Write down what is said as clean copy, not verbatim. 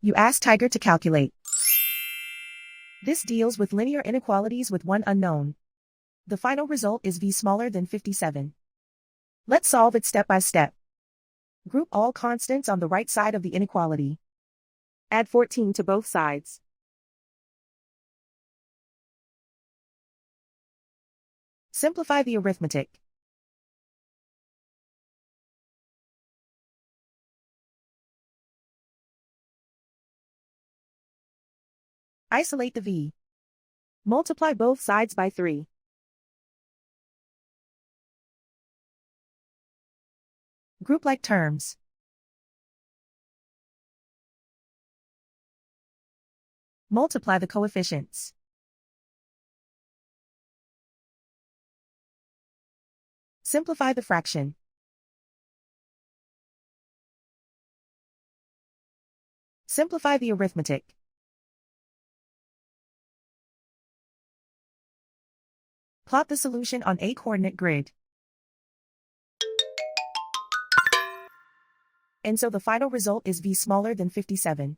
You ask Tiger to calculate. This deals with linear inequalities with one unknown. The final result is v smaller than 57. Let's solve it step by step. Group all constants on the right side of the inequality. Add 14 to both sides. Simplify the arithmetic. Isolate the v. Multiply both sides by 3. Group like terms. Multiply the coefficients. Simplify the fraction. Simplify the arithmetic. Plot the solution on a coordinate grid. And so the final result is v smaller than 57.